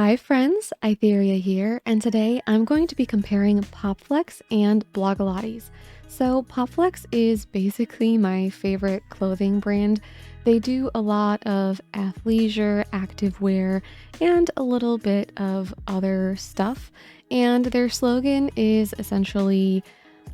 Hi friends, Aitherea here, and today I'm going to be comparing Popflex and Blogilates. So Popflex is basically my favorite clothing brand. They do a lot of athleisure, activewear, and a little bit of other stuff. And their slogan is essentially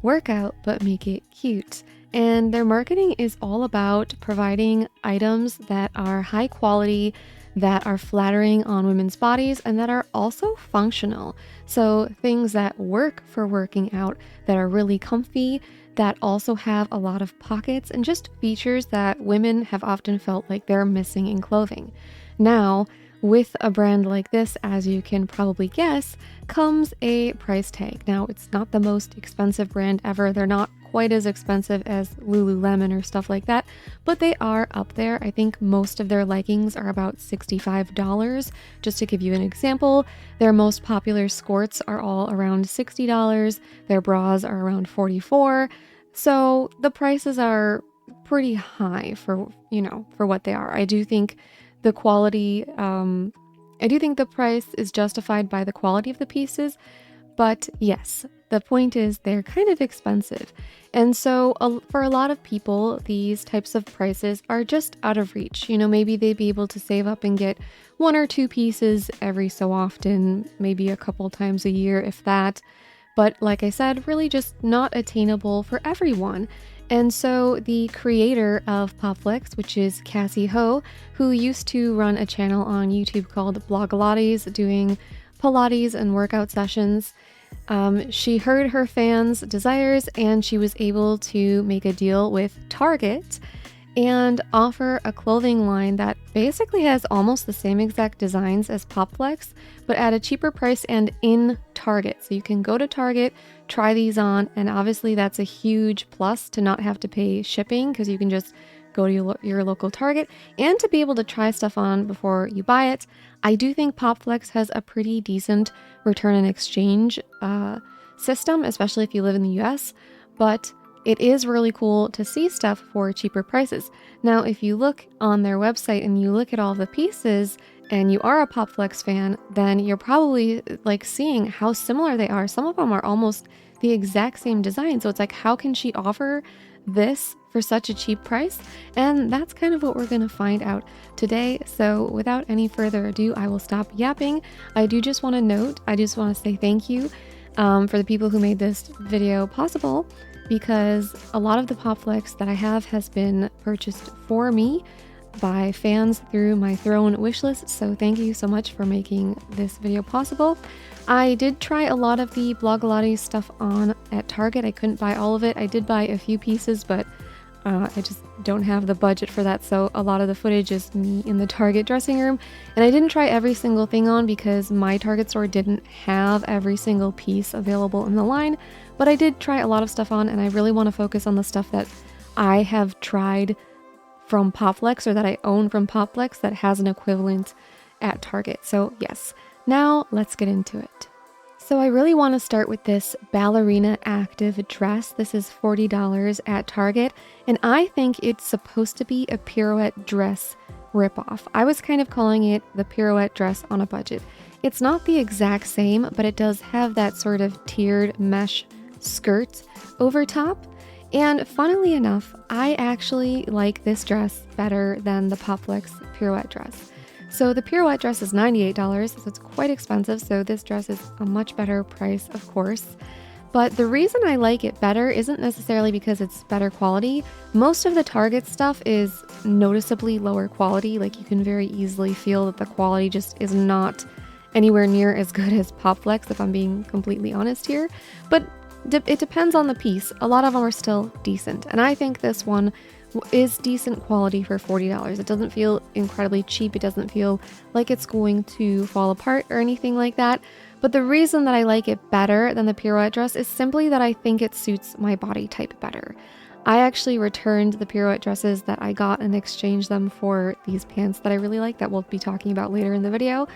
work out but make it cute. And their marketing is all about providing items that are high quality, that are flattering on women's bodies, and that are also functional. So things that work for working out, that are really comfy, that also have a lot of pockets, and just features that women have often felt like they're missing in clothing. Now, with a brand like this, as you can probably guess, comes a price tag. Now, it's not the most expensive brand ever. They're not quite as expensive as Lululemon or stuff like that, but they are up there. I think most of their leggings are about $65. Just to give you an example, their most popular skirts are all around $60. Their bras are around $44. So the prices are pretty high for what they are. I do think the quality, I do think the price is justified by the quality of the pieces, but yes, the point is they're kind of expensive. And so for a lot of people, these types of prices are just out of reach. Maybe they'd be able to save up and get one or two pieces every so often, maybe a couple times a year, if that. But like I said, really just not attainable for everyone. And so the creator of Popflex, which is Cassie Ho, who used to run a channel on YouTube called Blogilates, doing Pilates and workout sessions, she heard her fans' desires and she was able to make a deal with Target and offer a clothing line that basically has almost the same exact designs as Popflex, but at a cheaper price and in Target. So you can go to Target, try these on, and obviously that's a huge plus to not have to pay shipping because you can just go to your local Target and to be able to try stuff on before you buy it. I do think Popflex has a pretty decent return and exchange system, especially if you live in the US, but it is really cool to see stuff for cheaper prices. Now, if you look on their website and you look at all the pieces and you are a Popflex fan, then you're probably like seeing how similar they are. Some of them are almost the exact same design. So it's like, how can she offer this for such a cheap price? And that's kind of what we're going to find out today. So without any further ado, I will stop yapping. I do just want to note, I just want to say thank you for the people who made this video possible, because a lot of the Popflex that I have has been purchased for me by fans through my Throne wishlist. So thank you so much for making this video possible. I did try a lot of the Blogilates stuff on at Target. I couldn't buy all of it. I did buy a few pieces, but I just don't have the budget for that. So a lot of the footage is me in the Target dressing room. And I didn't try every single thing on because my Target store didn't have every single piece available in the line. But I did try a lot of stuff on, and I really want to focus on the stuff that I have tried from Popflex or that I own from Popflex that has an equivalent at Target. So yes, now let's get into it. So I really want to start with this Ballerina active dress. This is $40 at Target, and I think it's supposed to be a Pirouette dress ripoff. I was kind of calling it the Pirouette dress on a budget. It's not the exact same, but it does have that sort of tiered mesh skirt over top. And funnily enough, I actually like this dress better than the Popflex Pirouette dress. So the Pirouette dress is $98, so it's quite expensive. So this dress is a much better price, of course. But the reason I like it better isn't necessarily because it's better quality. Most of the Target stuff is noticeably lower quality. Like, you can very easily feel that the quality just is not anywhere near as good as Popflex, if I'm being completely honest here. But it depends on the piece. A lot of them are still decent, and I think this one is decent quality for $40. It doesn't feel incredibly cheap. It doesn't feel like it's going to fall apart or anything like that. But the reason that I like it better than the Pirouette dress is simply that I think it suits my body type better. I actually returned the Pirouette dresses that I got and exchanged them for these pants that I really like that we'll be talking about later in the video,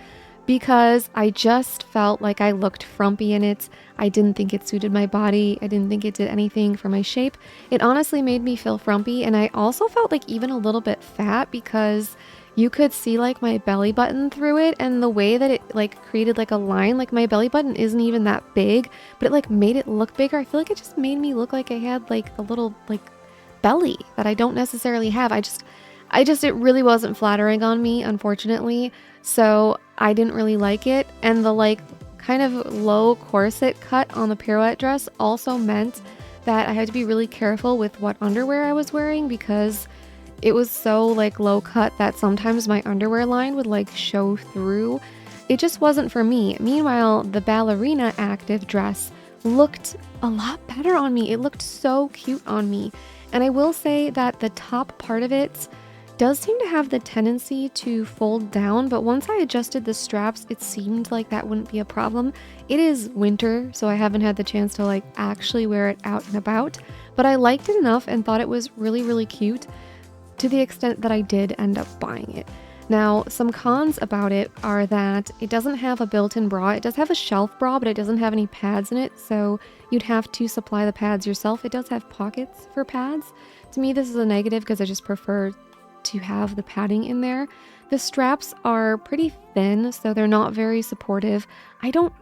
because I just felt like I looked frumpy in it. I didn't think it suited my body. I didn't think it did anything for my shape. It honestly made me feel frumpy, and I also felt like even a little bit fat because you could see like my belly button through it, and the way that it like created like a line, like my belly button isn't even that big, but it like made it look bigger. I feel like it just made me look like I had like a little like belly that I don't necessarily have. It really wasn't flattering on me, unfortunately. So I didn't really like it. And the like kind of low corset cut on the Pirouette dress also meant that I had to be really careful with what underwear I was wearing, because it was so like low cut that sometimes my underwear line would like show through. It just wasn't for me. Meanwhile, the Ballerina active dress looked a lot better on me. It looked so cute on me. And I will say that the top part of it does seem to have the tendency to fold down, but once I adjusted the straps, it seemed like that wouldn't be a problem. It is winter, so I haven't had the chance to like actually wear it out and about, but I liked it enough and thought it was really, really cute, to the extent that I did end up buying it. Now, some cons about it are that it doesn't have a built-in bra. It does have a shelf bra, but it doesn't have any pads in it, so you'd have to supply the pads yourself. It does have pockets for pads. To me, this is a negative because I just prefer to have the padding in there. The straps are pretty thin, so they're not very supportive. I don't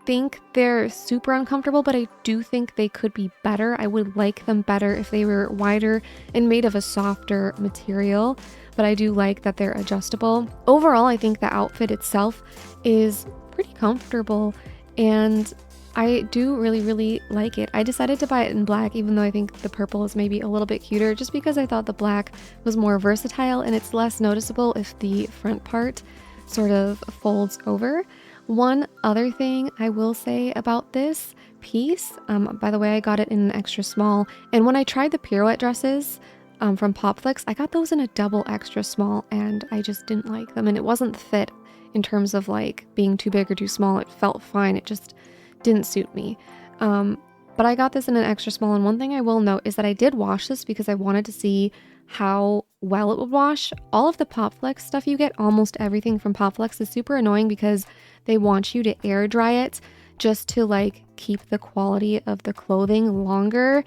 think they're super uncomfortable, but I do think they could be better. I would like them better if they were wider and made of a softer material, but I do like that they're adjustable. Overall, I think the outfit itself is pretty comfortable, and I do really, really like it. I decided to buy it in black, even though I think the purple is maybe a little bit cuter, just because I thought the black was more versatile and it's less noticeable if the front part sort of folds over. One other thing I will say about this piece, by the way, I got it in an extra small, and when I tried the Pirouette dresses from Popflex, I got those in a double extra small, and I just didn't like them, and it wasn't fit in terms of like being too big or too small. It felt fine. It just didn't suit me. But I got this in an extra small, and one thing I will note is that I did wash this because I wanted to see how well it would wash. All of the Popflex stuff you get, almost everything from Popflex, is super annoying because they want you to air dry it just to like keep the quality of the clothing longer,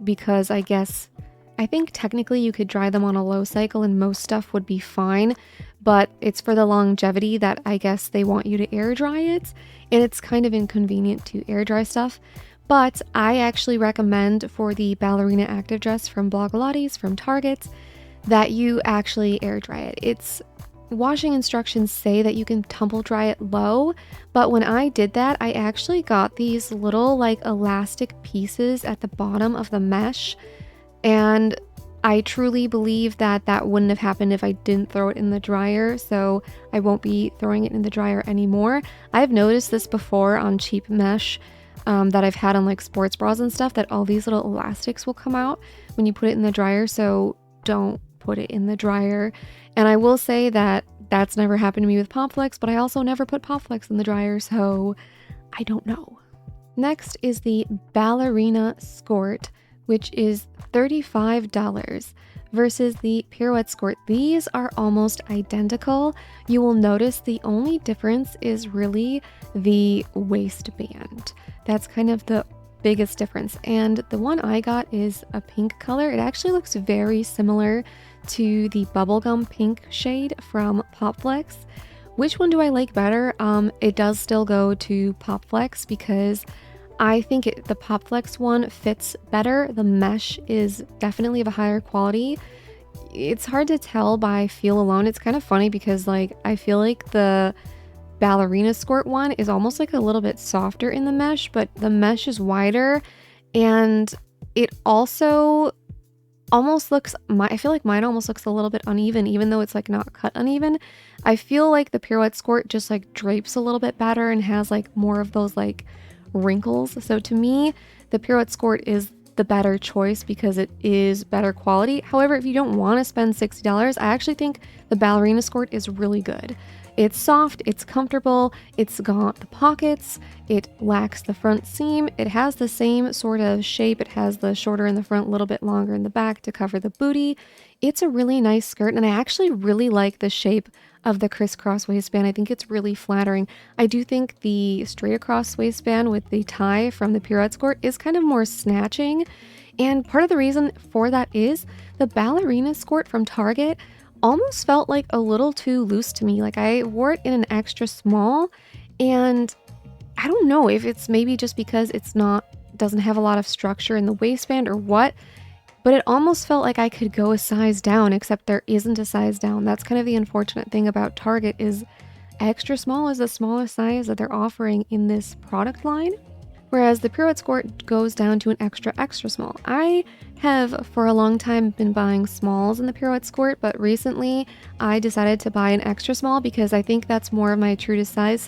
because I think technically you could dry them on a low cycle and most stuff would be fine, but it's for the longevity that I guess they want you to air dry it, and it's kind of inconvenient to air dry stuff. But I actually recommend for the Ballerina active dress from Blogilates from Target that you actually air dry it. Its washing instructions say that you can tumble dry it low, but when I did that, I actually got these little like elastic pieces at the bottom of the mesh, and I truly believe that that wouldn't have happened if I didn't throw it in the dryer, so I won't be throwing it in the dryer anymore. I've noticed this before on cheap mesh that I've had on like sports bras and stuff, that all these little elastics will come out when you put it in the dryer, so don't put it in the dryer. And I will say that that's never happened to me with Popflex, but I also never put Popflex in the dryer, so I don't know. Next is the Ballerina Skort, which is $35 versus the Pirouette Skort. These are almost identical. You will notice the only difference is really the waistband. That's kind of the biggest difference. And the one I got is a pink color. It actually looks very similar to the bubblegum pink shade from Popflex. Which one do I like better? It does still go to Popflex because I think the Popflex one fits better. The mesh is definitely of a higher quality. It's hard to tell by feel alone. It's kind of funny because like I feel like the Ballerina Skort one is almost like a little bit softer in the mesh, but the mesh is wider, and it also almost looks, I feel like mine almost looks a little bit uneven, even though it's like not cut uneven. I feel like the Pirouette Skort just like drapes a little bit better and has like more of those like wrinkles. So to me, the Pirouette Skort is the better choice because it is better quality. However, if you don't want to spend $60, I actually think the Ballerina Skort is really good. It's soft, it's comfortable, it's got the pockets, it lacks the front seam, it has the same sort of shape, it has the shorter in the front, a little bit longer in the back to cover the booty. It's a really nice skirt, and I actually really like the shape of the crisscross waistband. I think it's really flattering. I do think the straight across waistband with the tie from the Pirouette Skort is kind of more snatching, and part of the reason for that is the Ballerina Skort from Target almost felt like a little too loose to me. Like I wore it in an extra small, and I don't know if it's maybe just because doesn't have a lot of structure in the waistband or what, but it almost felt like I could go a size down, except there isn't a size down. That's kind of the unfortunate thing about Target is extra small is the smallest size that they're offering in this product line. Whereas the Pirouette Skort goes down to an extra, extra small. I have for a long time been buying smalls in the Pirouette Skort, but recently I decided to buy an extra small because I think that's more of my true to size.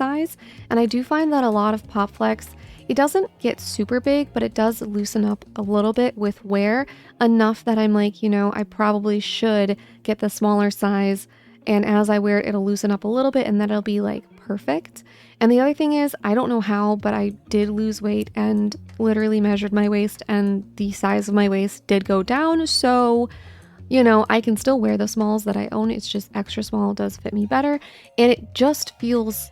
And I do find that a lot of Popflex, it doesn't get super big, but it does loosen up a little bit with wear, enough that I'm like, I probably should get the smaller size. And as I wear it, it'll loosen up a little bit and then it'll be like perfect. And the other thing is, I don't know how, but I did lose weight and literally measured my waist, and the size of my waist did go down. So, I can still wear the smalls that I own. It's just extra small does fit me better. And it just feels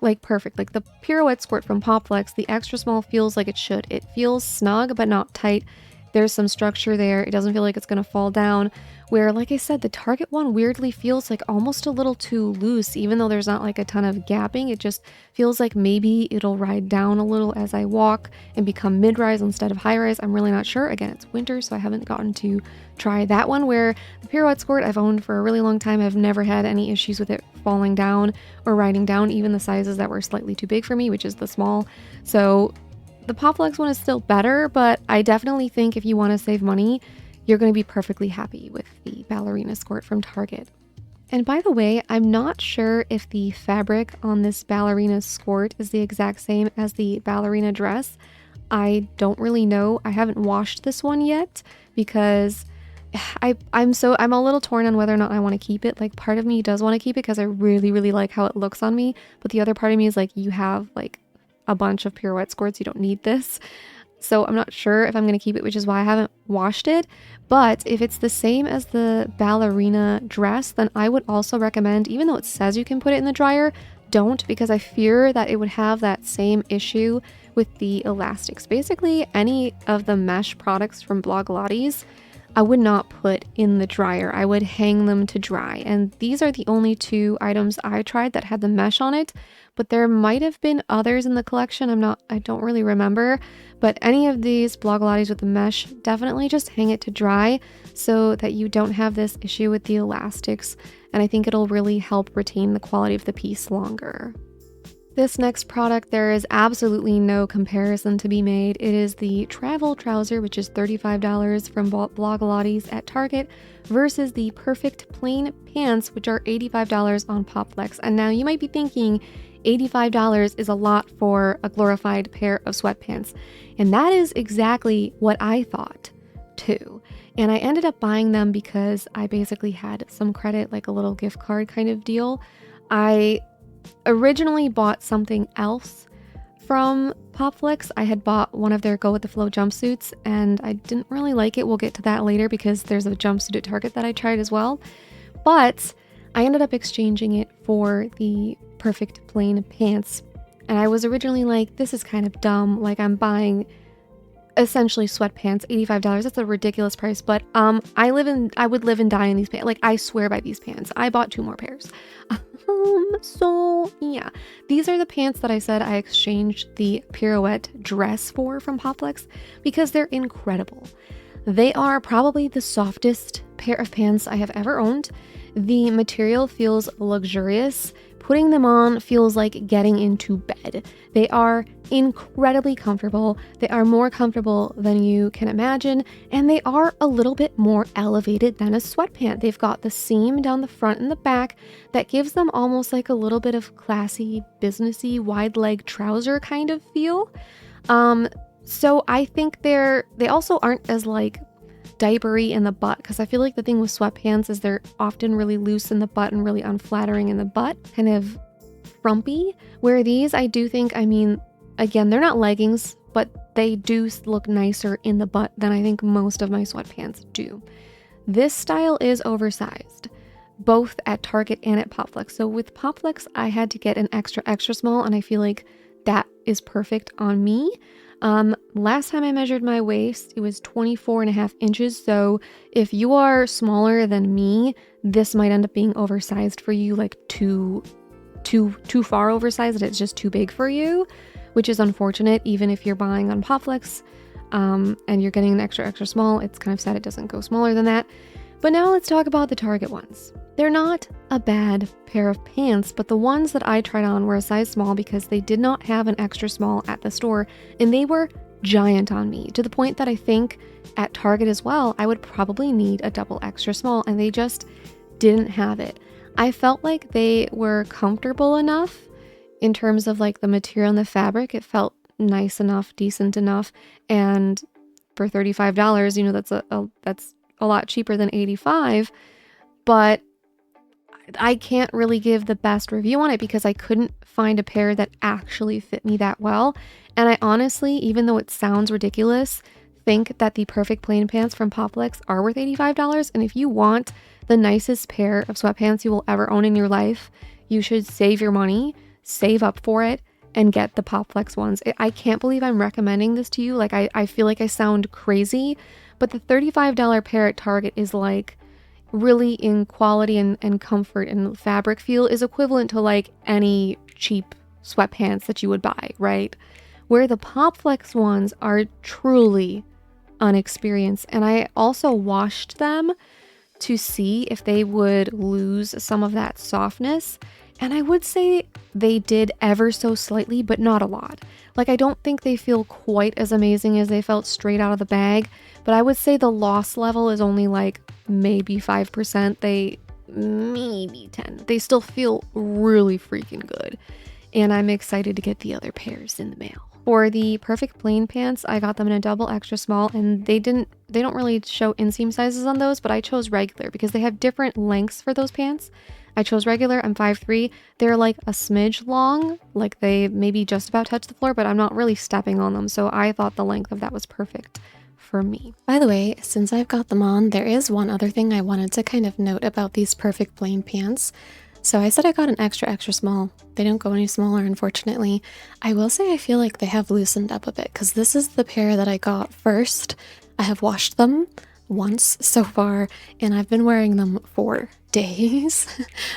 like perfect. Like the Pirouette Skort from Popflex, the extra small feels like it should. It feels snug, but not tight. There's some structure there. It doesn't feel like it's going to fall down. Where, like I said, the Target one weirdly feels like almost a little too loose, even though there's not like a ton of gapping. It just feels like maybe it'll ride down a little as I walk and become mid-rise instead of high-rise. I'm really not sure. Again, it's winter, so I haven't gotten to try that one. Where the Pirouette Skort I've owned for a really long time. I've never had any issues with it falling down or riding down, even the sizes that were slightly too big for me, which is the small. So the Popflex one is still better, but I definitely think if you want to save money, you're going to be perfectly happy with the Ballerina Skort from Target. And by the way, I'm not sure if the fabric on this Ballerina Skort is the exact same as the ballerina dress. I don't really know. I haven't washed this one yet because I'm a little torn on whether or not I want to keep it. Like, part of me does want to keep it because I really, really like how it looks on me. But the other part of me is like, you have like a bunch of Pirouette Skorts. You don't need this. So I'm not sure if I'm going to keep it, which is why I haven't washed it. But if it's the same as the ballerina dress, then I would also recommend, even though it says you can put it in the dryer, don't, because I fear that it would have that same issue with the elastics. Basically, any of the mesh products from Blogilates, I would not put in the dryer. I would hang them to dry. And these are the only two items I tried that had the mesh on it, but there might have been others in the collection. I don't really remember, but any of these Blogilates with the mesh, definitely just hang it to dry so that you don't have this issue with the elastics. And I think it'll really help retain the quality of the piece longer. This next product, there is absolutely no comparison to be made. It is the travel trouser, which is $35 from Blogilates at Target, versus the perfect plain pants, which are $85 on Popflex. And now you might be thinking, $85 is a lot for a glorified pair of sweatpants. And that is exactly what I thought too. And I ended up buying them because I basically had some credit, like a little gift card kind of deal. I originally bought something else from Popflex. I had bought one of their Go With The Flow jumpsuits and I didn't really like it. We'll get to that later because there's a jumpsuit at Target that I tried as well. But I ended up exchanging it for the perfect plain pants. And I was originally like, this is kind of dumb. Like, I'm buying essentially sweatpants, $85. That's a ridiculous price. But I would live and die in these pants. Like, I swear by these pants. I bought 2 more pairs. So yeah, these are the pants that I said I exchanged the Pirouette dress for from Popflex because they're incredible. They are probably the softest pair of pants I have ever owned. The material feels luxurious. Putting them on feels like getting into bed. They are incredibly comfortable. They are more comfortable than you can imagine, and they are a little bit more elevated than a sweatpant. They've got the seam down the front and the back that gives them almost like a little bit of classy, businessy, wide leg trouser kind of feel. So I think they also aren't as like diapery in the butt, because I feel like the thing with sweatpants is they're often really loose in the butt and really unflattering in the butt, kind of frumpy, where these I do think, I mean, again, they're not leggings, but they do look nicer in the butt than I think most of my sweatpants do. This style is oversized, both at Target and at Popflex. So with Popflex, I had to get an extra small, and I feel like that is perfect on me. Last time I measured my waist, it was 24.5 inches. So if you are smaller than me, this might end up being oversized for you, like too far oversized, that it's just too big for you, which is unfortunate. Even if you're buying on Popflex, and you're getting an extra small, it's kind of sad it doesn't go smaller than that. But now let's talk about the Target ones. They're not a bad pair of pants, but the ones that I tried on were a size small because they did not have an extra small at the store, and they were giant on me, to the point that I think at Target as well, I would probably need a double extra small, and they just didn't have it. I felt like they were comfortable enough in terms of like the material and the fabric. It felt nice enough, decent enough, and for $35, you know, that's a lot cheaper than $85, but I can't really give the best review on it because I couldn't find a pair that actually fit me that well. And I honestly, even though it sounds ridiculous, think that the Perfect Plain Pants from Popflex are worth $85. And if you want the nicest pair of sweatpants you will ever own in your life, you should save your money, save up for it, and get the Popflex ones. I can't believe I'm recommending this to you. Like, I feel like I sound crazy, but the $35 pair at Target is like really in quality and comfort and fabric feel is equivalent to like any cheap sweatpants that you would buy, right? Where the Popflex ones are truly an experience. And I also washed them to see if they would lose some of that softness. And I would say they did ever so slightly, but not a lot. Like, I don't think they feel quite as amazing as they felt straight out of the bag, but I would say the loss level is only like maybe 5%. They maybe 10. They still feel really freaking good. And I'm excited to get the other pairs in the mail. For the Perfect Plain Pants, I got them in a double extra small, and they don't really show inseam sizes on those, but I chose regular because they have different lengths for those pants. I chose regular. I'm 5'3". They're like a smidge long, like they maybe just about touch the floor, but I'm not really stepping on them. So I thought the length of that was perfect for me. By the way, since I've got them on, there is one other thing I wanted to kind of note about these Perfect Plain Pants. So I said I got an extra small. They don't go any smaller, unfortunately. I will say I feel like they have loosened up a bit because this is the pair that I got first. I have washed them once so far, and I've been wearing them for days,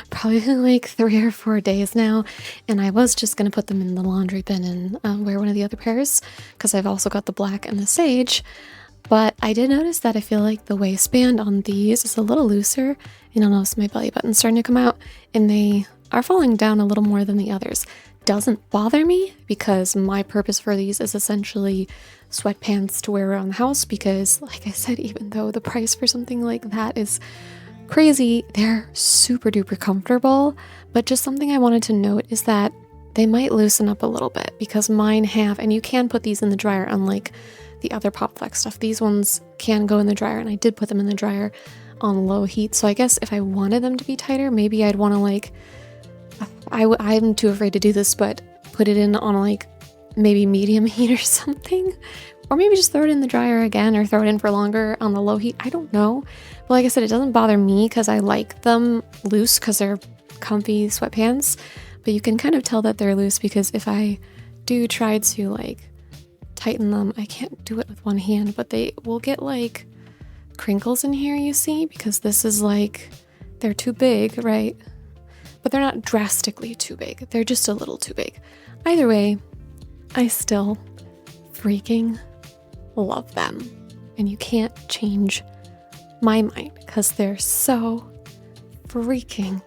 probably like 3 or 4 days now. And I was just gonna put them in the laundry bin and wear one of the other pairs because I've also got the black and the sage. But I did notice that I feel like the waistband on these is a little looser, and I'll notice my belly button's starting to come out, and they are falling down a little more than the others. Doesn't bother me because my purpose for these is essentially sweatpants to wear around the house because, like I said, even though the price for something like that is crazy, they're super duper comfortable. But just something I wanted to note is that they might loosen up a little bit because mine have, and you can put these in the dryer unlike the other Popflex stuff. These ones can go in the dryer, and I did put them in the dryer on low heat. So I guess if I wanted them to be tighter, maybe I'd want to like, I'm too afraid to do this, but put it in on like maybe medium heat or something, or maybe just throw it in the dryer again or throw it in for longer on the low heat. I don't know. But like I said, it doesn't bother me because I like them loose because they're comfy sweatpants, but you can kind of tell that they're loose because if I do try to like tighten them, I can't do it with one hand, but they will get like crinkles in here, you see, because this is like, they're too big, right? But they're not drastically too big. They're just a little too big. Either way, I still freaking love them. And you can't change my mind because they're so freaking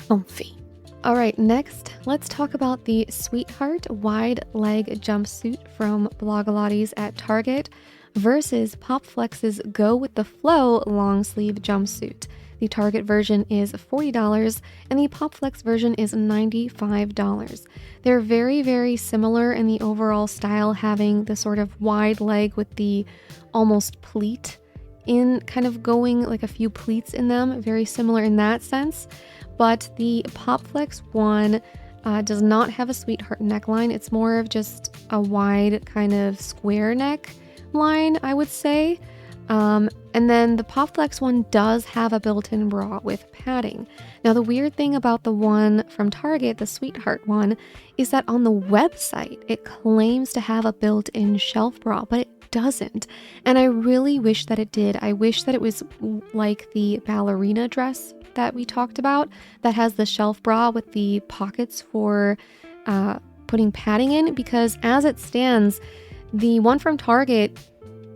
comfy. All right, next, let's talk about the Sweetheart wide leg jumpsuit from Blogilates at Target versus Popflex's Go With The Flow long sleeve jumpsuit. The Target version is $40 and the Popflex version is $95. They're very, very similar in the overall style, having the sort of wide leg with the almost pleat in, kind of going like a few pleats in them, very similar in that sense. But the Popflex one does not have a Sweetheart neckline. It's more of just a wide kind of square neck line, I would say. And then the Popflex one does have a built-in bra with padding. Now, the weird thing about the one from Target, the Sweetheart one, is that on the website, it claims to have a built-in shelf bra, but it doesn't. And I really wish that it did. I wish that it was like the Ballerina dress that we talked about that has the shelf bra with the pockets for putting padding in, because as it stands, the one from Target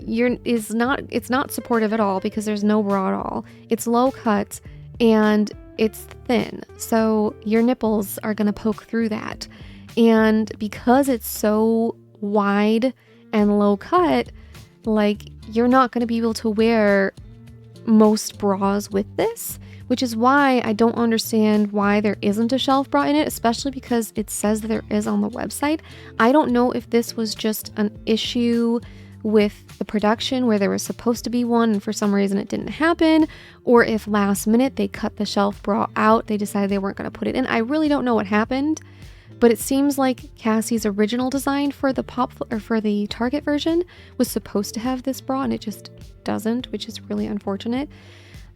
it's not supportive at all because there's no bra at all. It's low cut and it's thin, so your nipples are gonna poke through that. And because it's so wide and low cut, like, you're not gonna be able to wear most bras with this, which is why I don't understand why there isn't a shelf bra in it, especially because it says that there is on the website. I don't know if this was just an issue with the production where there was supposed to be one and for some reason it didn't happen, or if last minute they cut the shelf bra out, they decided they weren't going to put it in. I really don't know what happened, but it seems like Cassie's original design for the for the Target version was supposed to have this bra and it just doesn't, which is really unfortunate.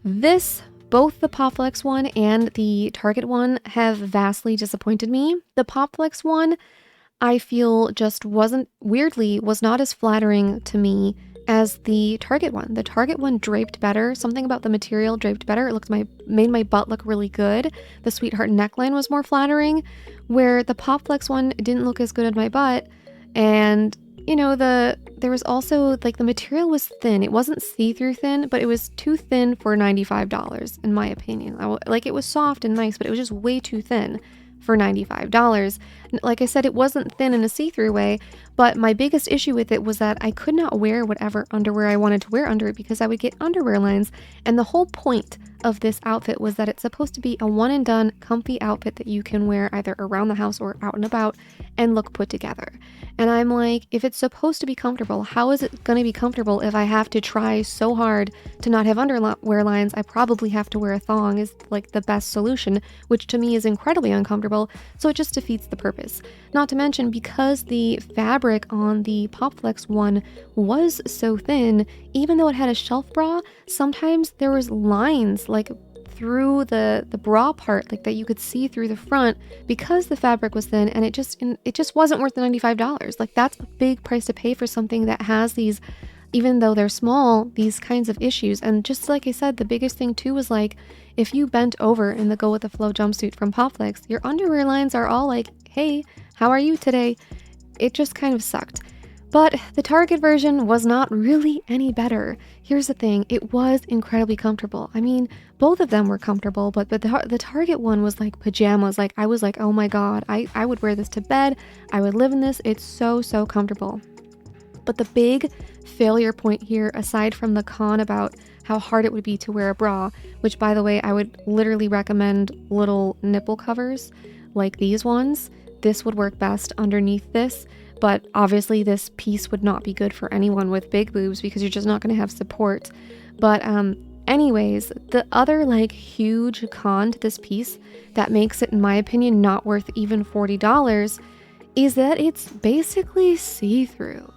Both the Popflex one and the Target one have vastly disappointed me. The Popflex one, I feel, just was not as flattering to me as the Target one. The Target one draped better. Something about the material draped better. It made my butt look really good. The Sweetheart neckline was more flattering, where the Popflex one didn't look as good on my butt. And you know, there was also, like, the material was thin. It wasn't see-through thin, but it was too thin for $95, in my opinion. Like, it was soft and nice, but it was just way too thin for $95. Like I said, it wasn't thin in a see-through way, but my biggest issue with it was that I could not wear whatever underwear I wanted to wear under it because I would get underwear lines. And the whole point of this outfit was that it's supposed to be a one and done comfy outfit that you can wear either around the house or out and about and look put together. And I'm like, if it's supposed to be comfortable, how is it going to be comfortable if I have to try so hard to not have underwear lines? I probably have to wear a thong is like the best solution, which to me is incredibly uncomfortable. So it just defeats the purpose. Not to mention, because the fabric on the Popflex one was so thin, even though it had a shelf bra, sometimes there was lines like through the bra part, like that you could see through the front because the fabric was thin, and it just wasn't worth the $95. Like, that's a big price to pay for something that has these, even though they're small, these kinds of issues. And just like I said, the biggest thing too was, like, if you bent over in the Go With The Flow jumpsuit from Popflex, your underwear lines are all like, hey, how are you today? It just kind of sucked. But the Target version was not really any better. Here's the thing, it was incredibly comfortable. I mean, both of them were comfortable, but the Target one was like pajamas. Like, I was like, oh my God, I would wear this to bed. I would live in this. It's so, so comfortable. But the big failure point here, aside from the con about how hard it would be to wear a bra, which, by the way, I would literally recommend little nipple covers like these ones. This would work best underneath this. But obviously this piece would not be good for anyone with big boobs because you're just not going to have support. But anyways, the other, like, huge con to this piece that makes it, in my opinion, not worth even $40 is that it's basically see-through.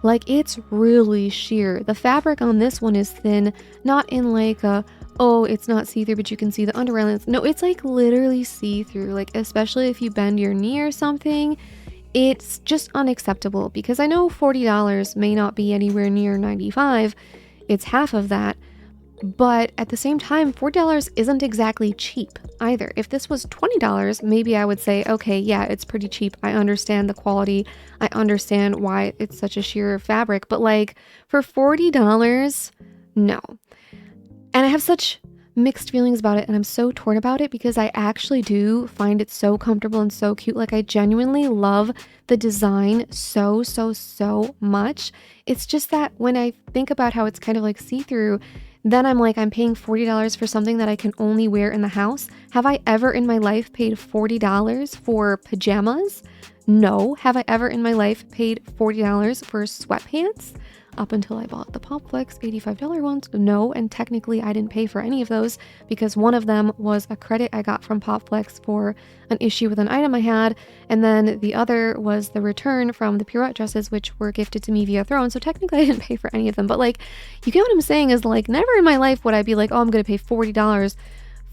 Like, it's really sheer. The fabric on this one is thin, not in like a, oh, it's not see-through but you can see the underwear lines. No, it's like literally see-through. Like, especially if you bend your knee or something, it's just unacceptable, because I know $40 may not be anywhere near $95. It's half of that. But at the same time, $40 isn't exactly cheap either. If this was $20, maybe I would say, okay, yeah, it's pretty cheap. I understand the quality. I understand why it's such a sheer fabric. But, like, for $40, no. And I have such mixed feelings about it, and I'm so torn about it because I actually do find it so comfortable and so cute. Like, I genuinely love the design so, so, so much. It's just that when I think about how it's kind of like see-through, then I'm like, I'm paying $40 for something that I can only wear in the house. Have I ever in my life paid $40 for pajamas? No. Have I ever in my life paid $40 for sweatpants? up until I bought the Popflex $85 ones. No, and technically I didn't pay for any of those because one of them was a credit I got from Popflex for an issue with an item I had, and then the other was the return from the Pirouette dresses, which were gifted to me via Throne. So technically I didn't pay for any of them, but like, you get what I'm saying is like, never in my life would I be like, oh, I'm gonna pay $40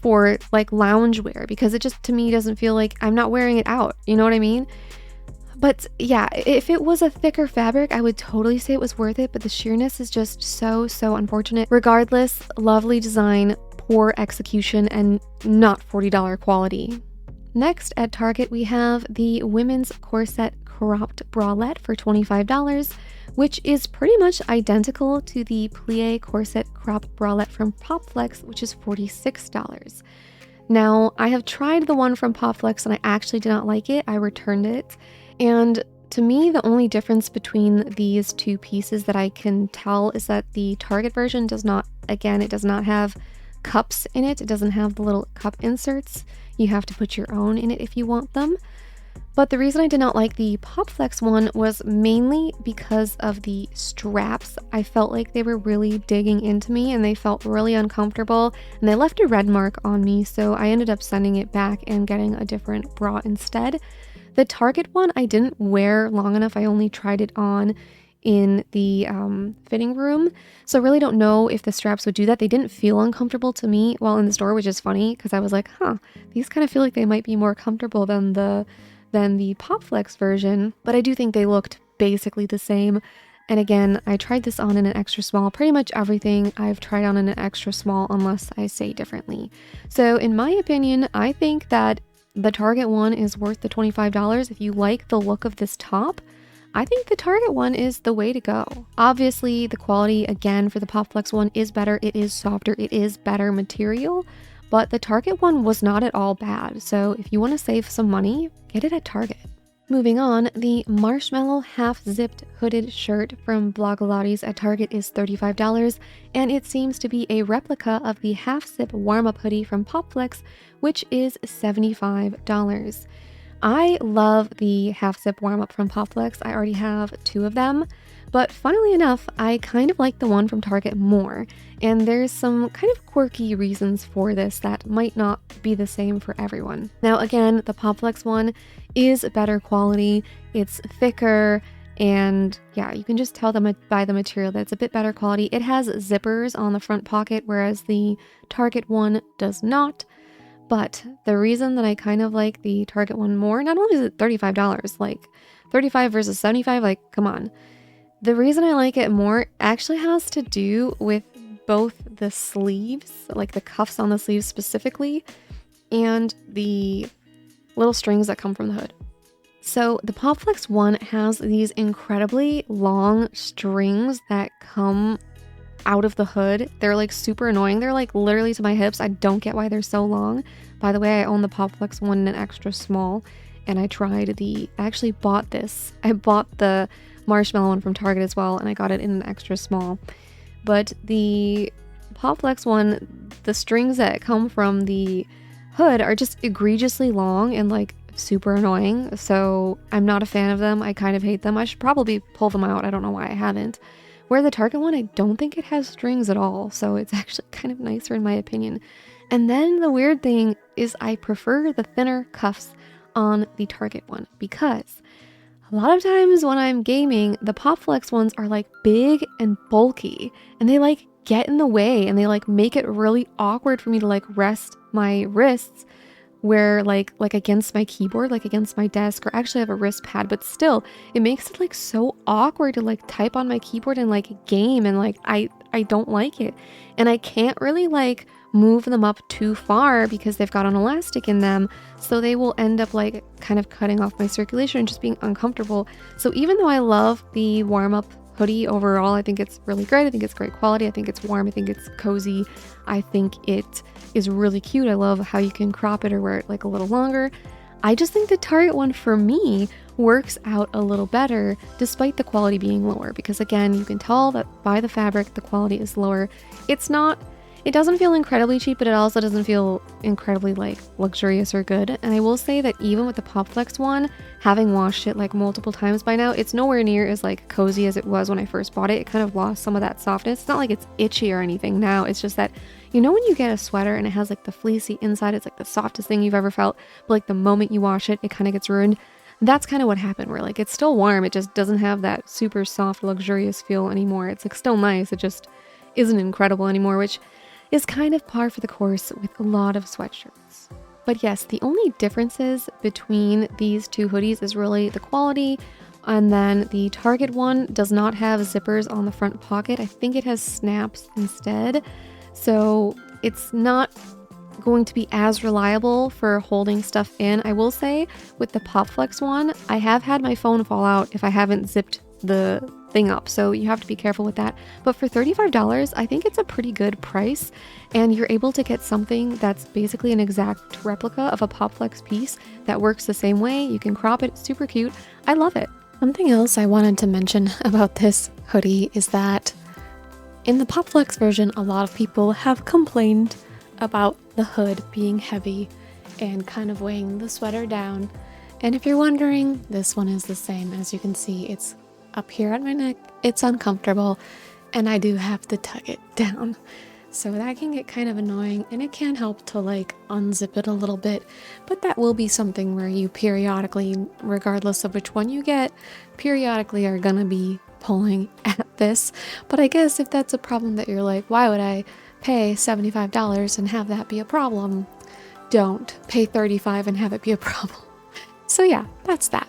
for like loungewear, because it just to me doesn't feel like I'm not wearing it out, you know what I mean? But yeah, if it was a thicker fabric, I would totally say it was worth it, but the sheerness is just so unfortunate. Regardless, lovely design, poor execution, and not $40 quality. Next at Target, we have the women's corset cropped bralette for $25, which is pretty much identical to the plie corset cropped bralette from Popflex, which is $46. Now, I have tried the one from Popflex and I actually did not like it. I returned it. And to me, the only difference between these two pieces that I can tell is that the Target version does not, again, it does not have cups in it. It doesn't have the little cup inserts. You have to put your own in it if you want them. But the reason I did not like the Popflex one was mainly because of the straps. I felt like they were really digging into me and they felt really uncomfortable, and they left a red mark on me, so I ended up sending it back and getting a different bra instead. The Target one I didn't wear long enough. I only tried it on in the fitting room, so I really don't know if the straps would do that. They didn't feel uncomfortable to me while in the store, which is funny because I was like, these kind of feel like they might be more comfortable than the Popflex version, but I do think they looked basically the same. And again, I tried this on in an extra small. Pretty much everything I've tried on in an extra small unless I say differently. So in my opinion, I think that the Target one is worth the $25. If you like the look of this top, I think the Target one is the way to go. Obviously, the quality, again, for the Popflex one is better. It is softer. It is better material. But the Target one was not at all bad. So if you want to save some money, get it at Target. Moving on, the Marshmallow half-zipped hooded shirt from Blogilates at Target is $35, and it seems to be a replica of the half-zip warm-up hoodie from Popflex, which is $75. I love the half-zip warm-up from Popflex. I already have 2 of them, but funnily enough, I kind of like the one from Target more, and there's some kind of quirky reasons for this that might not be the same for everyone. Now again, the Popflex one is better quality, it's thicker, and yeah, you can just tell them by the material that it's a bit better quality. It has zippers on the front pocket, whereas the Target one does not. But the reason that I kind of like the Target one more, not only is it $35, like 35 versus 75, like come on. The reason I like it more actually has to do with both the sleeves, like the cuffs on the sleeves specifically, and the little strings that come from the hood. So the Popflex one has these incredibly long strings that come out of the hood. They're like super annoying. They're like literally to my hips. I don't get why they're so long. By the way, I own the Popflex one in an extra small, and I actually bought this. I bought the Marshmallow one from Target as well, and I got it in an extra small. But the Popflex one, the strings that come from the hood are just egregiously long and like super annoying, so I'm not a fan of them. I kind of hate them. I should probably pull them out. I don't know why I haven't. Where the Target one, I don't think it has strings at all, so it's actually kind of nicer in my opinion. And then the weird thing is I prefer the thinner cuffs on the Target one, because a lot of times when I'm gaming, the Popflex ones are like big and bulky, and they like get in the way, and they like make it really awkward for me to like rest my wrists where like against my keyboard, like against my desk, or actually I have a wrist pad, but still it makes it like so awkward to like type on my keyboard and like game, and like I don't like it. And I can't really like move them up too far because they've got an elastic in them, so they will end up like kind of cutting off my circulation and just being uncomfortable. So even though I love the warm-up hoodie overall, I think it's really great. I think it's great quality. I think it's warm. I think it's cozy. I think it is really cute. I love how you can crop it or wear it like a little longer. I just think the Target one for me works out a little better despite the quality being lower, because again, you can tell that by the fabric the quality is lower. It's not It doesn't feel incredibly cheap, but it also doesn't feel incredibly like luxurious or good. And I will say that even with the Popflex one, having washed it like multiple times by now, it's nowhere near as like cozy as it was when I first bought it. It kind of lost some of that softness. It's not like it's itchy or anything now. It's just that, you know, when you get a sweater and it has like the fleecy inside, it's like the softest thing you've ever felt, but like the moment you wash it, it kind of gets ruined. That's kind of what happened, where like it's still warm, it just doesn't have that super soft, luxurious feel anymore. It's like still nice, it just isn't incredible anymore, which is kind of par for the course with a lot of sweatshirts. But yes, the only differences between these two hoodies is really the quality, and then the Target one does not have zippers on the front pocket. I think it has snaps instead, so it's not going to be as reliable for holding stuff in. I will say with the Popflex one, I have had my phone fall out if I haven't zipped the thing up, so you have to be careful with that. But for $35, I think it's a pretty good price, and you're able to get something that's basically an exact replica of a Popflex piece that works the same way. You can crop it, super cute. I love it. Something else I wanted to mention about this hoodie is that in the Popflex version, a lot of people have complained about the hood being heavy and kind of weighing the sweater down. And if you're wondering, this one is the same. As you can see, it's up here at my neck, it's uncomfortable, and I do have to tug it down. So that can get kind of annoying, and it can help to like unzip it a little bit, but that will be something where you periodically, regardless of which one you get, periodically are gonna be pulling at this. But I guess if that's a problem that you're like, why would I pay $75 and have that be a problem? Don't pay $35 and have it be a problem. So yeah, that's that.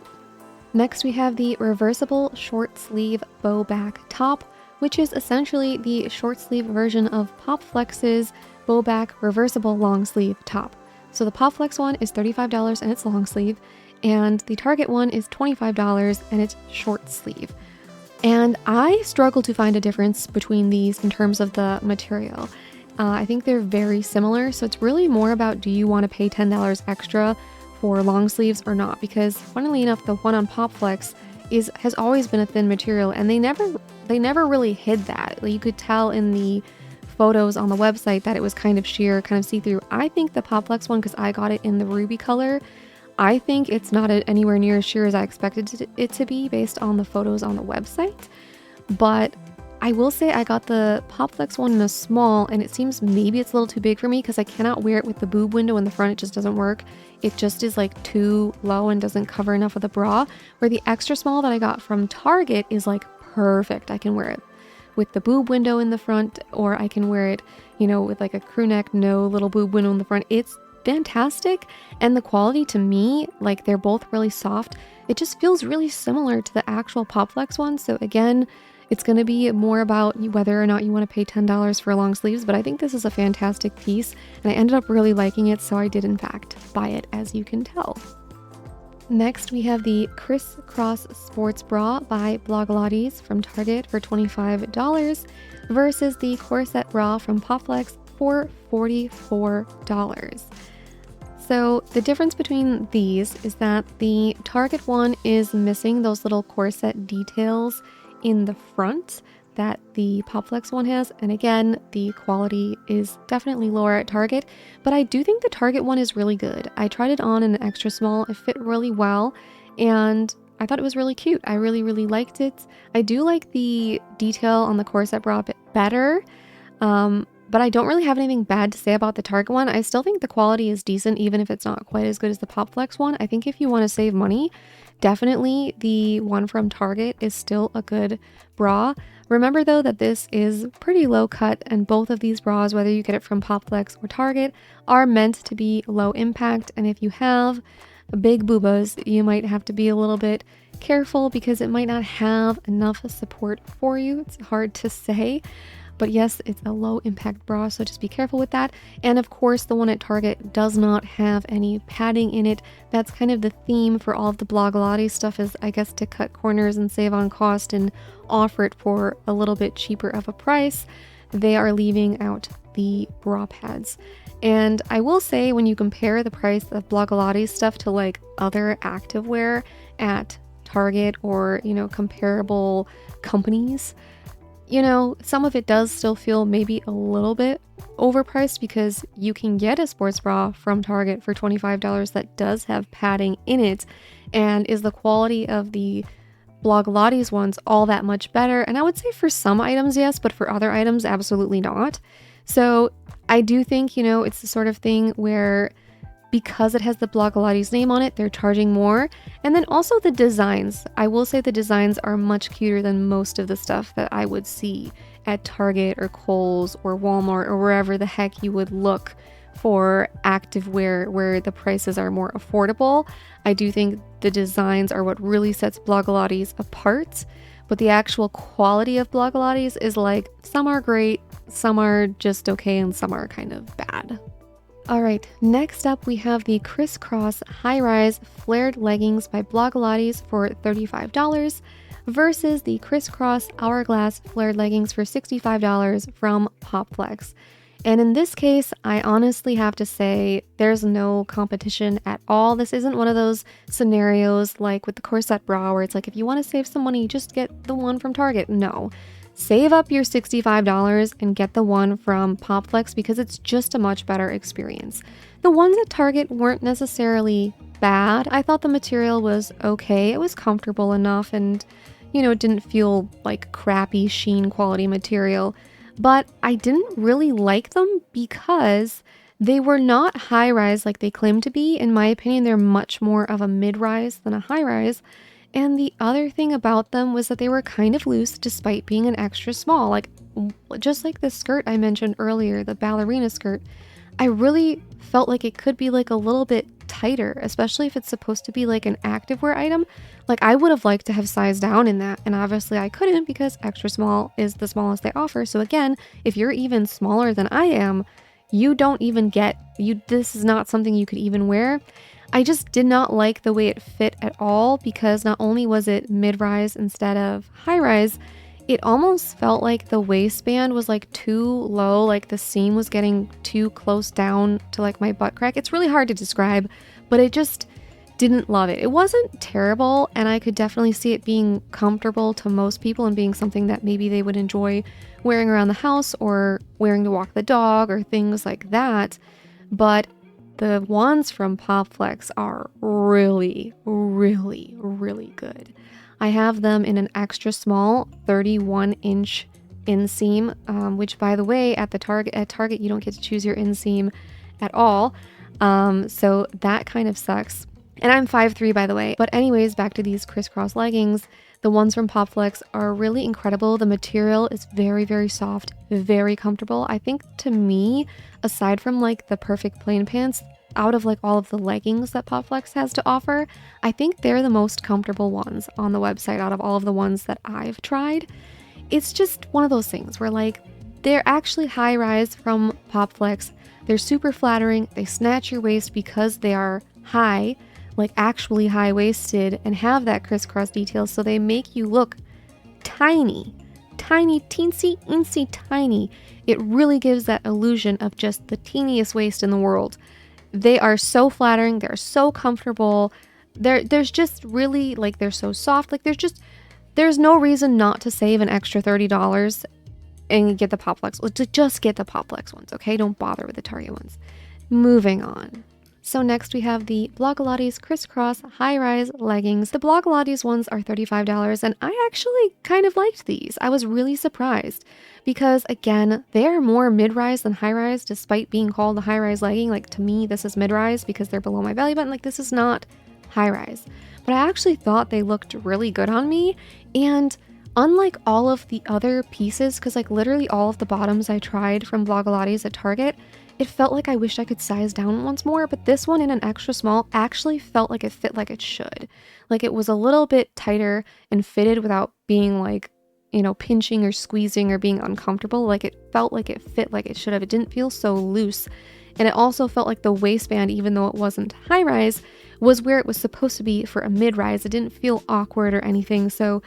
Next we have the reversible short sleeve bow back top, which is essentially the short sleeve version of Popflex's bow back reversible long sleeve top. So the Popflex one is $35 and it's long sleeve, and the Target one is $25 and it's short sleeve. And I struggle to find a difference between these in terms of the material. I think they're very similar, so it's really more about, do you want to pay $10 extra for long sleeves or not? Because funnily enough, the one on Popflex has always been a thin material, and they never really hid that. Like, you could tell in the photos on the website that it was kind of sheer, kind of see-through. I think the Popflex one, because I got it in the ruby color, I think it's not anywhere near as sheer as I expected it to be based on the photos on the website. But I will say I got the Popflex one in a small, and it seems maybe it's a little too big for me because I cannot wear it with the boob window in the front. It just doesn't work. It just is like too low and doesn't cover enough of the bra, where the extra small that I got from Target is like perfect. I can wear it with the boob window in the front, or I can wear it, you know, with like a crew neck, no little boob window in the front. It's fantastic, and the quality to me, like, they're both really soft. It just feels really similar to the actual Popflex one. So again, it's going to be more about whether or not you want to pay $10 for long sleeves, but I think this is a fantastic piece, and I ended up really liking it, so I did in fact buy it, as you can tell. Next, we have the Crisscross Sports Bra by Blogilates from Target for $25 versus the Corset Bra from Popflex for $44. So the difference between these is that the Target one is missing those little corset details in the front that the Popflex one has, and again, the quality is definitely lower at Target, but I do think the Target one is really good. I tried it on in an extra small, it fit really well, and I thought it was really cute. I really liked it. I do like the detail on the corset bra a bit better, but I don't really have anything bad to say about the Target one. I still think the quality is decent, even if it's not quite as good as the Popflex one. I think if you want to save money, definitely the one from Target is still a good bra. Remember though that this is pretty low cut, and both of these bras, whether you get it from Popflex or Target, are meant to be low impact, and if you have big boobas, you might have to be a little bit careful because it might not have enough support for you. It's hard to say. But yes, it's a low impact bra, so just be careful with that. And of course, the one at Target does not have any padding in it. That's kind of the theme for all of the Blogilates stuff, is I guess to cut corners and save on cost and offer it for a little bit cheaper of a price. They are leaving out the bra pads. And I will say, when you compare the price of Blogilates stuff to like other activewear at Target or, you know, comparable companies, you know, some of it does still feel maybe a little bit overpriced because you can get a sports bra from Target for $25 that does have padding in it. And is the quality of the Blogilates ones all that much better? And I would say for some items, yes, but for other items, absolutely not. So I do think, you know, it's the sort of thing where because it has the Blogilates name on it, they're charging more. And then also the designs. I will say the designs are much cuter than most of the stuff that I would see at Target or Kohl's or Walmart or wherever the heck you would look for activewear where the prices are more affordable. I do think the designs are what really sets Blogilates apart, but the actual quality of Blogilates is like some are great, some are just okay, and some are kind of bad. All right, next up we have the Crisscross high-rise flared leggings by Blogilates for $35 versus the Crisscross Hourglass flared leggings for $65 from Popflex. And in this case, I honestly have to say there's no competition at all. This isn't one of those scenarios like with the Corset bra where it's like, if you want to save some money, just get the one from Target. No. Save up your $65 and get the one from Popflex because it's just a much better experience. The ones at Target weren't necessarily bad. I thought the material was okay. It was comfortable enough and, you know, it didn't feel like crappy sheen quality material. But I didn't really like them because they were not high-rise like they claim to be. In my opinion, they're much more of a mid-rise than a high-rise. And the other thing about them was that they were kind of loose despite being an extra small. Like, just like the skirt I mentioned earlier, the ballerina skirt, I really felt like it could be like a little bit tighter, especially if it's supposed to be like an activewear item. Like, I would have liked to have sized down in that, and obviously I couldn't because extra small is the smallest they offer. So again, if you're even smaller than I am, you don't even get, this is not something you could even wear. I just did not like the way it fit at all because not only was it mid-rise instead of high-rise, it almost felt like the waistband was like too low, like the seam was getting too close down to like my butt crack. It's really hard to describe, but I just didn't love it. It wasn't terrible, and I could definitely see it being comfortable to most people and being something that maybe they would enjoy wearing around the house or wearing to walk the dog or things like that. But the ones from Popflex are really, really, really good. I have them in an extra small 31-inch inseam, which, by the way, at Target you don't get to choose your inseam at all. So that kind of sucks. And I'm 5'3", by the way. But anyways, back to these crisscross leggings. The ones from Popflex are really incredible. The material is very, very soft, very comfortable. I think to me, aside from like the perfect plain pants, out of like all of the leggings that Popflex has to offer, I think they're the most comfortable ones on the website out of all of the ones that I've tried. It's just one of those things where like they're actually high rise from Popflex. They're super flattering. They snatch your waist because they are high, like actually high-waisted, and have that crisscross detail, so they make you look tiny, teensy tiny. It really gives that illusion of just the teeniest waist in the world. They are so flattering. They're so comfortable. There's just really, like, they're so soft. Like, there's no reason not to save an extra $30 and get the Popflex. Just get the Popflex ones, okay? Don't bother with the Target ones. Moving on. So next we have the Blogilates Crisscross high-rise leggings. The Blogilates ones are $35, and I actually kind of liked these. I was really surprised because, again, they're more mid-rise than high-rise despite being called a high-rise legging. Like, to me, this is mid-rise because they're below my belly button. Like, this is not high-rise. But I actually thought they looked really good on me, and unlike all of the other pieces, because like literally all of the bottoms I tried from Blogilates at Target, it felt like I wished I could size down once more, but this one in an extra small actually felt like it fit like it should. Like it was a little bit tighter and fitted without being like, you know, pinching or squeezing or being uncomfortable. Like it felt like it fit like it should have. It didn't feel so loose. And it also felt like the waistband, even though it wasn't high rise, was where it was supposed to be for a mid rise. It didn't feel awkward or anything. So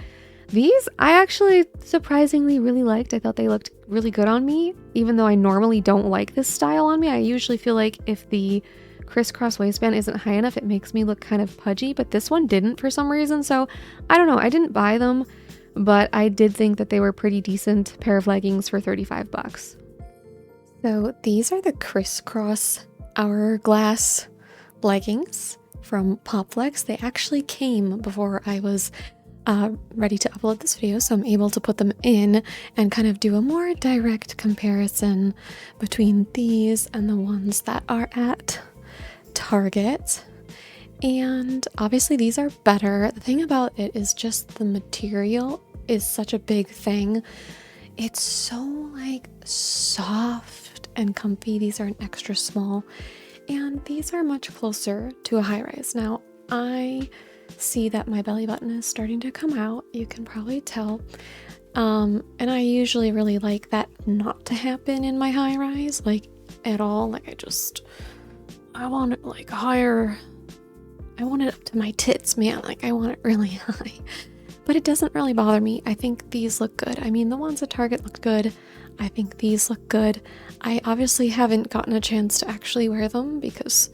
these I actually surprisingly really liked. I thought they looked really good on me, even though I normally don't like this style on me. I usually feel like if the crisscross waistband isn't high enough, it makes me look kind of pudgy, but this one didn't for some reason. So I don't know. I didn't buy them but I did think that they were pretty decent pair of leggings for 35 bucks. So these are the Crisscross Hourglass leggings from Popflex. They actually came before I was ready to upload this video, so I'm able to put them in and kind of do a more direct comparison between these and the ones that are at Target. And obviously these are better. The thing about it is just the material is such a big thing. It's so like soft and comfy. These are an extra small, and these are much closer to a high rise. Now I see that my belly button is starting to come out. You can probably tell. And I usually really like that not to happen in my high rise, like at all. Like I want it like higher. I want it up to my tits, man. Like I want it really high. But it doesn't really bother me. I think these look good. I mean, the ones at Target look good. I think these look good. I obviously haven't gotten a chance to actually wear them because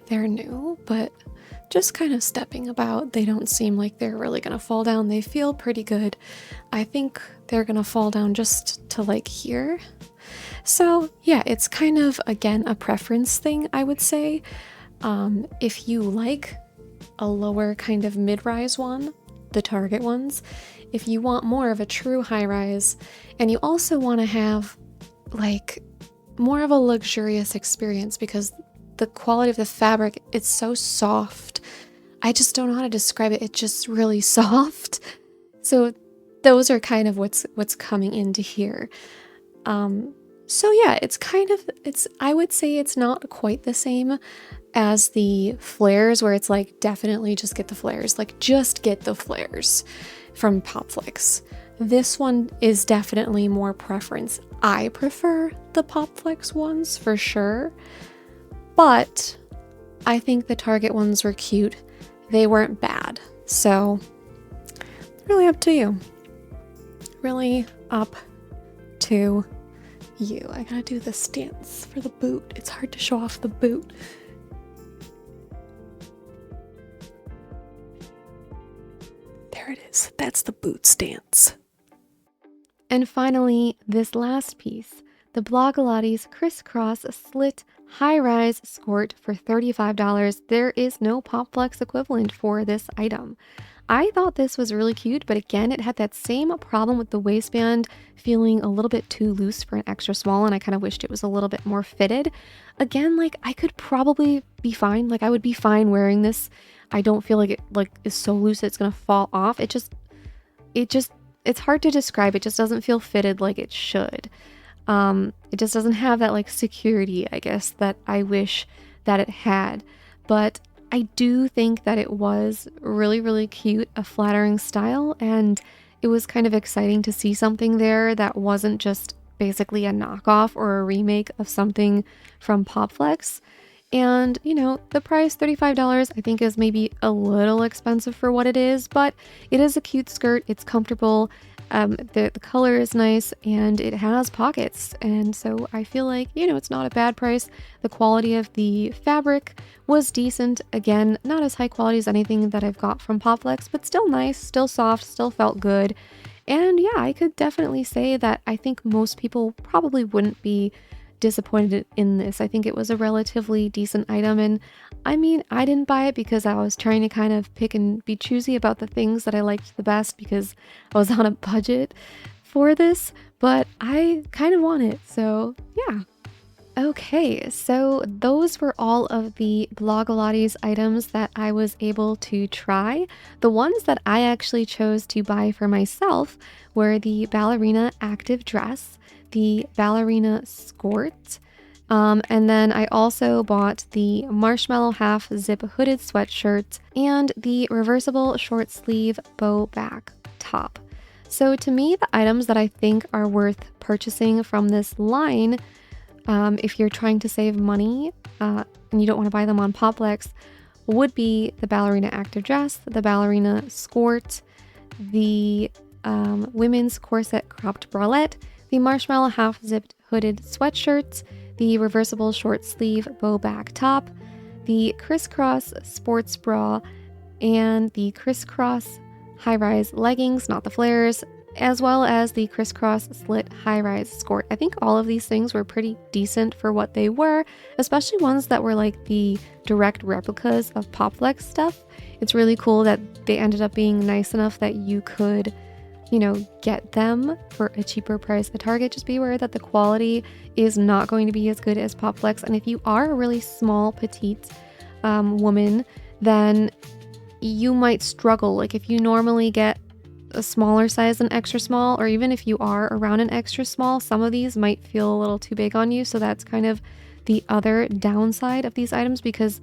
they're new, but just kind of stepping about, they don't seem like they're really gonna fall down. They feel pretty good. I think they're gonna fall down just to like here. So yeah, it's kind of, again, a preference thing, I would say. If you like a lower kind of mid-rise one, the Target ones, if you want more of a true high-rise, and you also want to have like more of a luxurious experience because the quality of the fabric, it's so soft. I just don't know how to describe it. It's just really soft. So those are kind of what's coming into here. So yeah, I would say it's not quite the same as the flares, where it's like definitely just get the flares, like just get the flares from Popflex. This one is definitely more preference. I prefer the Popflex ones for sure, but I think the Target ones were cute. They weren't bad. So really up to you. Really up to you. I gotta do the stance for the boot. It's hard to show off the boot. There it is. That's the boot stance. And finally, this last piece, the Blogilates Crisscross Slit High-Rise Skort for $35. There is no Popflex equivalent for this item. I thought this was really cute, but again, it had that same problem with the waistband feeling a little bit too loose for an extra small, and I kind of wished it was a little bit more fitted. Again, like I could probably be fine. Like I would be fine wearing this. I don't feel like it is so loose that it's gonna fall off. It's hard to describe. It just doesn't feel fitted like it should. It just doesn't have that like security, I guess, that I wish that it had. But I do think that it was really, really cute, a flattering style, and it was kind of exciting to see something there that wasn't just basically a knockoff or a remake of something from Popflex. And, you know, the price, $35, I think is maybe a little expensive for what it is, but it is a cute skirt. It's comfortable. The color is nice and it has pockets. And so I feel like, you know, it's not a bad price. The quality of the fabric was decent. Again, not as high quality as anything that I've got from Popflex, but still nice, still soft, still felt good. And yeah, I could definitely say that I think most people probably wouldn't be disappointed in this. I think it was a relatively decent item, and I mean, I didn't buy it because I was trying to kind of pick and be choosy about the things that I liked the best because I was on a budget for this, but I kind of want it, so yeah. Okay, so those were all of the Blogilates items that I was able to try. The ones that I actually chose to buy for myself were the Ballerina active dress, the Ballerina Skort, and then I also bought the Marshmallow half zip hooded sweatshirt and the reversible short sleeve bow back top. So to me, the items that I think are worth purchasing from this line, if you're trying to save money and you don't want to buy them on Popflex, would be the Ballerina active dress, the Ballerina Skort, the women's corset cropped bralette, the Marshmallow half zipped hooded sweatshirt, the reversible short sleeve bow back top, the Crisscross sports bra, and the Crisscross high-rise leggings, not the flares, as well as the Crisscross Slit high-rise Skort. I think all of these things were pretty decent for what they were, especially ones that were like the direct replicas of Popflex stuff. It's really cool that they ended up being nice enough that you could, you know, get them for a cheaper price at Target. Just be aware that the quality is not going to be as good as Popflex, and if you are a really small petite woman, then you might struggle. Like if you normally get a smaller size than extra small, or even if you are around an extra small, some of these might feel a little too big on you. So that's kind of the other downside of these items, because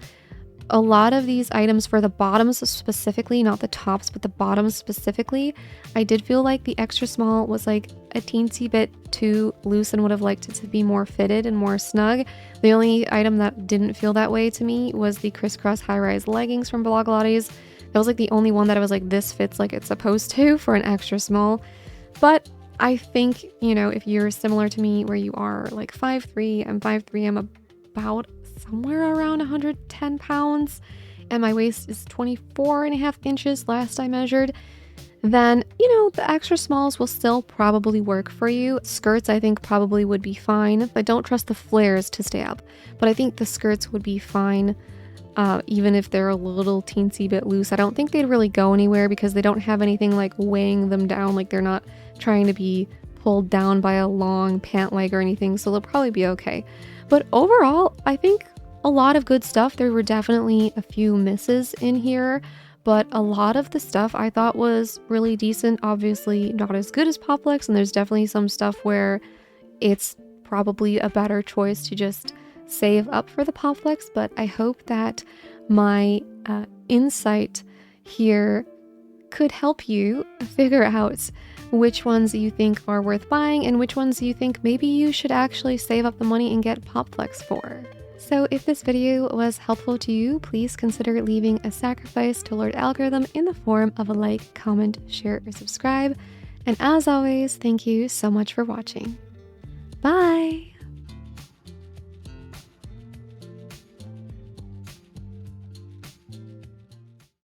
a lot of these items, for the bottoms specifically, not the tops, but the bottoms specifically, I did feel like the extra small was like a teensy bit too loose and would have liked it to be more fitted and more snug. The only item that didn't feel that way to me was the Crisscross high-rise leggings from Blogilates. That was like the only one that I was like, this fits like it's supposed to for an extra small. But I think, you know, if you're similar to me where you are like 5'3", I'm 5'3", I'm about somewhere around 110 pounds, and my waist is 24.5 inches last I measured, then, you know, the extra smalls will still probably work for you. Skirts, I think, probably would be fine. I don't trust the flares to stay up, but I think the skirts would be fine. Even if they're a little teensy bit loose, I don't think they'd really go anywhere because they don't have anything like weighing them down. Like they're not trying to be pulled down by a long pant leg or anything, so they'll probably be okay. But overall, I think a lot of good stuff. There were definitely a few misses in here, but a lot of the stuff I thought was really decent. Obviously not as good as Popflex, and there's definitely some stuff where it's probably a better choice to just save up for the Popflex. But I hope that my insight here could help you figure out which ones you think are worth buying and which ones you think maybe you should actually save up the money and get Popflex for. So if this video was helpful to you, please consider leaving a sacrifice to Lord Algorithm in the form of a like, comment, share, or subscribe. And as always, thank you so much for watching.